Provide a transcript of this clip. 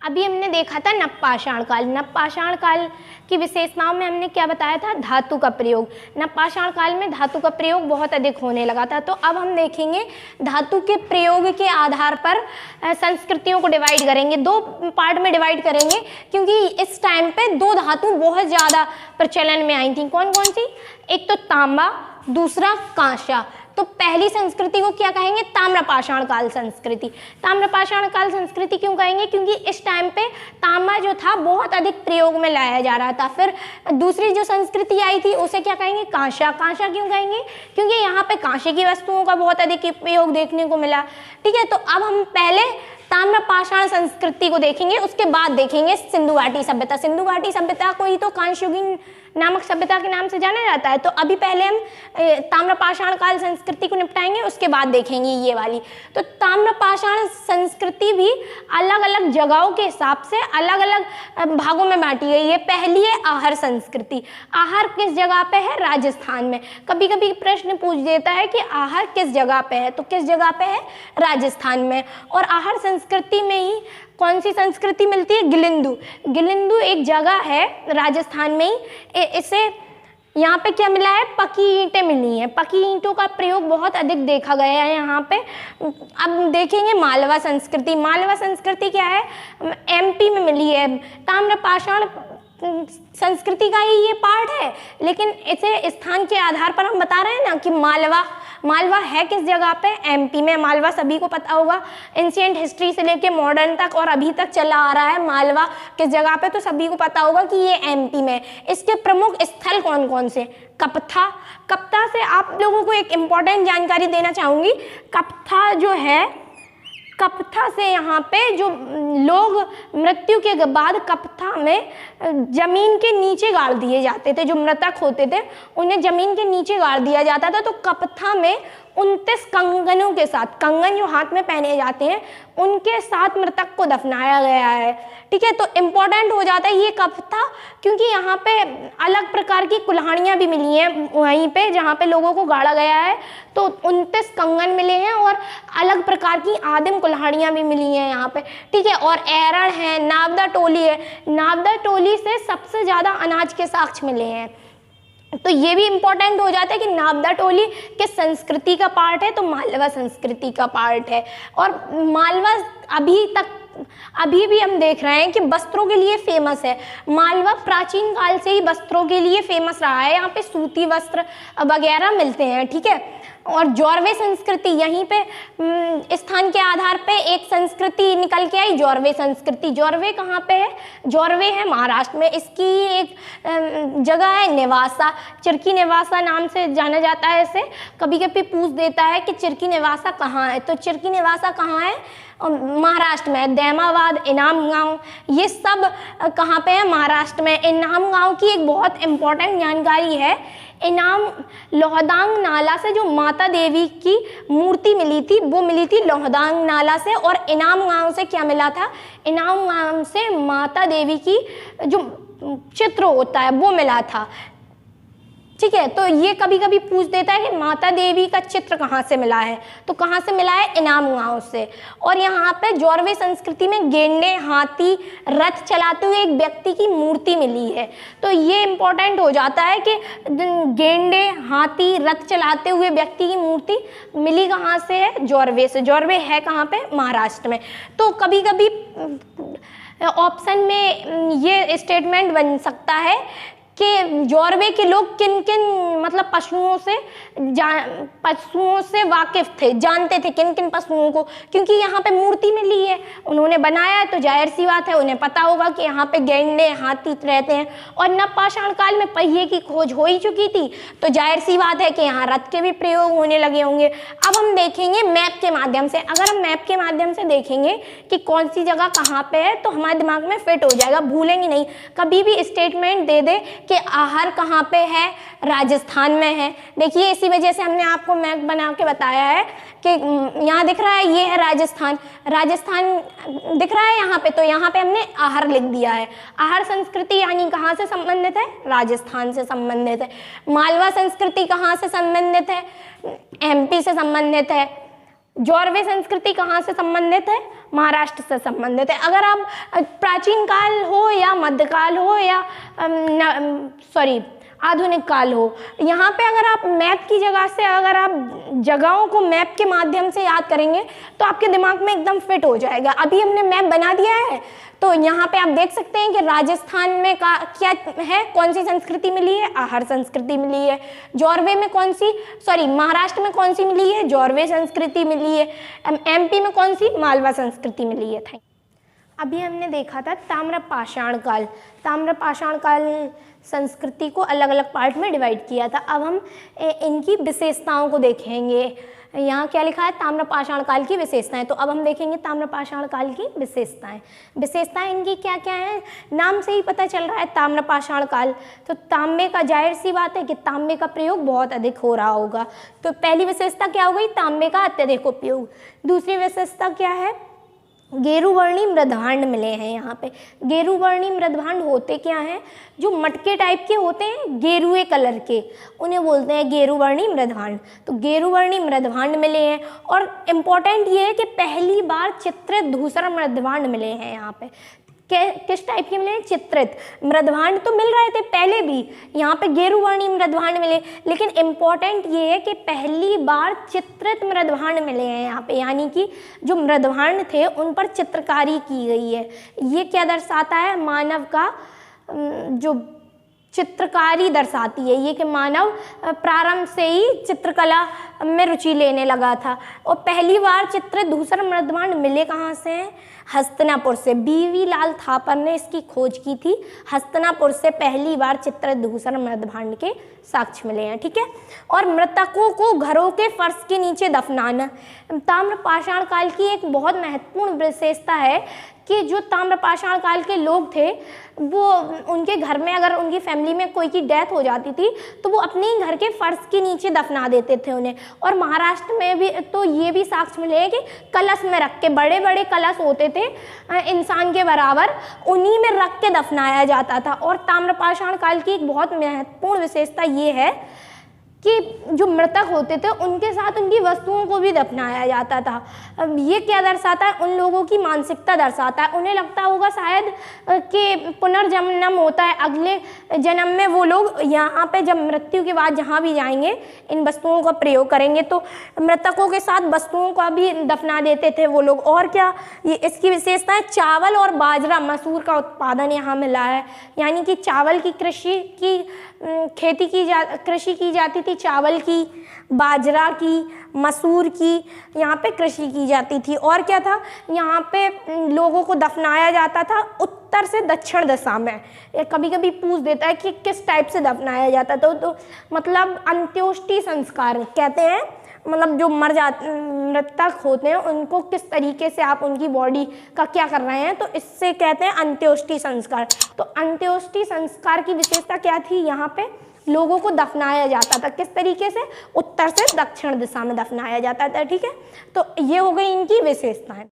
अभी हमने देखा था नवपाषाण काल। नवपाषाण काल की विशेषताओं में हमने क्या बताया था? धातु का प्रयोग। नवपाषाण काल में धातु का प्रयोग बहुत अधिक होने लगा था। तो अब हम देखेंगे धातु के प्रयोग के आधार पर संस्कृतियों को डिवाइड करेंगे, दो पार्ट में डिवाइड करेंगे, क्योंकि इस टाइम पे दो धातु बहुत ज़्यादा प्रचलन में आई थी। कौन कौन सी? एक तो तांबा, दूसरा कांसा। तो पहली संस्कृति को क्या कहेंगे? ताम्रपाषाण काल संस्कृति। ताम्रपाषाण काल संस्कृति क्यों कहेंगे? क्योंकि इस टाइम पे तांबा जो था बहुत अधिक प्रयोग में लाया जा रहा था। फिर दूसरी जो संस्कृति आई थी उसे क्या कहेंगे? कांसा। कांसा क्यों कहेंगे? क्योंकि यहाँ पे कांसे की वस्तुओं का बहुत अधिक उपयोग देखने को मिला। ठीक है, तो अब हम पहले ताम्रपाषाण संस्कृति को देखेंगे, उसके बाद देखेंगे सिंधु घाटी सभ्यता। सिंधु घाटी सभ्यता को ही तो कांस्ययुगीन नामक सभ्यता के नाम से जाना जाता है। तो अभी पहले हम ताम्रपाषाण काल संस्कृति को निपटाएंगे, उसके बाद देखेंगे ये वाली। तो ताम्रपाषाण संस्कृति भी अलग अलग जगहों के हिसाब से अलग अलग भागों में बांटी गई है। पहली है आहर संस्कृति। आहर किस जगह पे है? राजस्थान में। कभी कभी प्रश्न पूछ देता है कि आहर किस जगह पे है, तो किस जगह पे है? राजस्थान में। और आहर संस्कृति में ही कौन सी संस्कृति मिलती है? गिलिंदु। गिलिंदु एक जगह है राजस्थान में ही। इसे यहाँ पे क्या मिला है? पकी ईंटें मिली हैं। पकी ईंटों का प्रयोग बहुत अधिक देखा गया है यहाँ पे। अब देखेंगे मालवा संस्कृति। मालवा संस्कृति क्या है? एमपी में मिली है। ताम्रपाषाण संस्कृति का ही ये पार्ट है, लेकिन इसे स्थान के आधार पर हम बता रहे हैं ना कि मालवा है किस जगह पे? एमपी में। मालवा सभी को पता होगा, एंशिएंट हिस्ट्री से लेके मॉडर्न तक और अभी तक चला आ रहा है। मालवा किस जगह पे? तो सभी को पता होगा कि ये एमपी में। इसके प्रमुख स्थल कौन कौन से? कपथा। कपथा से आप लोगों को एक इम्पॉर्टेंट जानकारी देना चाहूँगी। कपथा जो है, कपथा से यहाँ पे जो लोग मृत्यु के बाद कपथा में जमीन के नीचे गाड़ दिए जाते थे। जो मृतक होते थे उन्हें जमीन के नीचे गाड़ दिया जाता था। तो कपथा में 29 कंगनों के साथ, कंगन जो हाथ में पहने जाते हैं उनके साथ मृतक को दफनाया गया है। ठीक है, तो इम्पोर्टेंट हो जाता है ये कपथा, क्योंकि यहाँ पे अलग प्रकार की कुल्हाड़ियाँ भी मिली हैं वहीं पे जहाँ पे लोगों को गाड़ा गया है। तो 29 कंगन मिले हैं और अलग प्रकार की आदिम कुल्हाड़ियाँ भी मिली हैं यहाँ पे। ठीक है, और एरण है, नावदा टोली है। नावदा टोली से सबसे ज़्यादा अनाज के साक्ष्य मिले हैं। तो ये भी इम्पोर्टेंट हो जाता है कि नावदा टोली किस संस्कृति का पार्ट है? तो मालवा संस्कृति का पार्ट है। और मालवा अभी भी हम देख रहे हैं कि वस्त्रों के लिए फेमस है। मालवा प्राचीन काल से ही वस्त्रों के लिए फेमस रहा है। यहाँ पे सूती वस्त्र वगैरह मिलते हैं। ठीक है, और जौरवे संस्कृति, यहीं पे स्थान के आधार पे एक संस्कृति निकल के आई, जौरवे संस्कृति। जौरवे कहाँ पे है? जौरवे है महाराष्ट्र में। इसकी एक जगह है नेवासा, चिरकी नेवासा नाम से जाना जाता है इसे। कभी कभी पूछ देता है कि चिरकी नेवासा कहाँ है, तो चिरकी नेवासा कहाँ है? महाराष्ट्र में। देमाबाद, इनाम गांव, ये सब कहाँ पे है? महाराष्ट्र में। इनाम गांव की एक बहुत इम्पोर्टेंट जानकारी है। इनाम लोहदांग नाला से जो माता देवी की मूर्ति मिली थी वो मिली थी लोहदांग नाला से। और इनाम गांव से क्या मिला था? इनाम गांव से माता देवी की जो चित्र होता है वो मिला था। ठीक है, तो ये कभी कभी पूछ देता है कि माता देवी का चित्र कहाँ से मिला है, तो कहाँ से मिला है? इनाम गांव से। और यहाँ पे जौरवे संस्कृति में गेंडे, हाथी, रथ चलाते हुए एक व्यक्ति की मूर्ति मिली है। तो ये इम्पोर्टेंट हो जाता है कि गेंडे, हाथी, रथ चलाते हुए व्यक्ति की मूर्ति मिली कहाँ से है? जौरवे से। जौरवे है कहाँ पे? महाराष्ट्र में। तो कभी कभी ऑप्शन में ये स्टेटमेंट बन सकता है कि जौरवे के लोग किन किन मतलब पशुओं से वाकिफ थे, जानते थे किन किन पशुओं को, क्योंकि यहाँ पे मूर्ति मिली है, उन्होंने बनाया है, तो जाहिर सी बात है उन्हें पता होगा कि यहाँ पे गेंडे, हाथी रहते हैं। और नवपाषाण काल में पहिए की खोज हो ही चुकी थी, तो जाहिर सी बात है कि यहाँ रथ के भी प्रयोग होने लगे होंगे। अब हम देखेंगे मैप के माध्यम से। अगर हम मैप के माध्यम से देखेंगे कि कौन सी जगह कहाँ पे है, तो हमारे दिमाग में फिट हो जाएगा, भूलेंगे नहीं। कभी भी स्टेटमेंट दे दे कि आहर कहाँ पे है? राजस्थान में है। देखिए, इसी वजह से हमने आपको मैप बना के बताया है कि यहाँ दिख रहा है, ये है राजस्थान। राजस्थान दिख रहा है यहाँ पे, तो यहाँ पे हमने आहर लिख दिया है। आहर संस्कृति यानी कहाँ से संबंधित है? राजस्थान से संबंधित है। मालवा संस्कृति कहाँ से संबंधित है? एमपी से संबंधित है। जॉर्वे संस्कृति कहाँ से संबंधित है? महाराष्ट्र से संबंधित है। अगर आप प्राचीन काल हो या मध्यकाल हो या आधुनिक काल हो, यहाँ पे अगर आप मैप की जगह से अगर आप जगहों को मैप के माध्यम से याद करेंगे तो आपके दिमाग में एकदम फिट हो जाएगा। अभी हमने मैप बना दिया है, तो यहाँ पे आप देख सकते हैं कि राजस्थान में क्या है, कौन सी संस्कृति मिली है? आहार संस्कृति मिली है। जॉर्वे में महाराष्ट्र में कौन सी मिली है? जॉर्वे संस्कृति मिली है। MP में कौन सी? मालवा संस्कृति मिली है। अभी हमने देखा था ताम्रपाषाण काल। ताम्रपाषाण काल संस्कृति को अलग अलग पार्ट में डिवाइड किया था। अब हम इनकी विशेषताओं को देखेंगे। यहाँ क्या लिखा है? ताम्रपाषाण काल की विशेषताएं। तो अब हम देखेंगे ताम्रपाषाण काल की विशेषताएं। विशेषताएं इनकी क्या क्या हैं? नाम से ही पता चल रहा है ताम्रपाषाण काल, तो तांबे का, जाहिर सी बात है कि तांबे का प्रयोग बहुत अधिक हो रहा होगा। तो पहली विशेषता क्या हो गई? तांबे का अत्यधिक उपयोग। दूसरी विशेषता क्या है? गेरुवर्णी मृदभांड मिले हैं। यहाँ पे गेरुवर्णी मृदभांड होते क्या हैं? जो मटके टाइप के होते हैं गेरुए कलर के, उन्हें बोलते हैं गेरुवर्णी मृदभांड। तो गेरुवर्णी मृदभांड मिले हैं। और इम्पोर्टेंट ये है कि पहली बार चित्रित धूसर मृदभांड मिले हैं। यहाँ पे किस टाइप के मिले हैं? चित्रित। मृदभांड तो मिल रहे थे पहले भी, यहाँ पे गेरुवर्णी मृदभांड मिले, लेकिन इम्पोर्टेंट ये है कि पहली बार चित्रित मृदभांड मिले हैं यहाँ पे, यानी कि जो मृदभांड थे उन पर चित्रकारी की गई है। ये क्या दर्शाता है? मानव का जो चित्रकारी दर्शाती है ये कि मानव प्रारंभ से ही चित्रकला में रुचि लेने लगा था। और पहली बार चित्रित धूसर मृदभांड मिले कहाँ से हैं? हस्तिनापुर से। BV लाल थापर ने इसकी खोज की थी। हस्तिनापुर से पहली बार चित्रित धूसर मृदभांड के साक्ष्य मिले हैं। ठीक है। और मृतकों को घरों के फर्श के नीचे दफनाना ताम्रपाषाण काल की एक बहुत महत्वपूर्ण विशेषता है कि जो ताम्रपाषाण काल के लोग थे वो उनके घर में अगर उनकी फैमिली में कोई की डेथ हो जाती थी तो वो अपने ही घर के फर्श के नीचे दफना देते थे उन्हें। और महाराष्ट्र में भी तो ये भी साक्ष्य मिले हैं कि कलश में रख के, बड़े बड़े कलश होते थे इंसान के बराबर, उन्हीं में रख के दफनाया जाता था। और ताम्रपाषाण काल की एक बहुत महत्वपूर्ण विशेषता ये है कि जो मृतक होते थे उनके साथ उनकी वस्तुओं को भी दफनाया जाता था। अब ये क्या दर्शाता है? उन लोगों की मानसिकता दर्शाता है। उन्हें लगता होगा शायद कि पुनर्जन्म होता है, अगले जन्म में वो लोग यहाँ पे जब मृत्यु के बाद जहाँ भी जाएंगे इन वस्तुओं का प्रयोग करेंगे, तो मृतकों के साथ वस्तुओं का भी दफना देते थे वो लोग। और क्या ये इसकी विशेषता है? चावल और बाजरा, मसूर का उत्पादन यहाँ मिला है, यानी कि चावल की कृषि की जाती थी, चावल की, बाजरा की, मसूर की यहाँ पे कृषि की जाती थी। और क्या था? यहाँ पे लोगों को दफनाया जाता था उत्तर से दक्षिण दिशा में। कभी कभी पूछ देता है कि किस टाइप से दफनाया जाता था, तो मतलब अंत्योष्टि संस्कार कहते हैं। मतलब जो मृतक होते हैं उनको किस तरीके से आप उनकी बॉडी का क्या कर रहे हैं, तो इससे कहते हैं अंत्योष्टि संस्कार। तो अंत्योष्टि संस्कार की विशेषता क्या थी? यहाँ पे लोगों को दफनाया जाता था किस तरीके से? उत्तर से दक्षिण दिशा में दफनाया जाता था। ठीक है। तो ये हो गई इनकी विशेषताएं।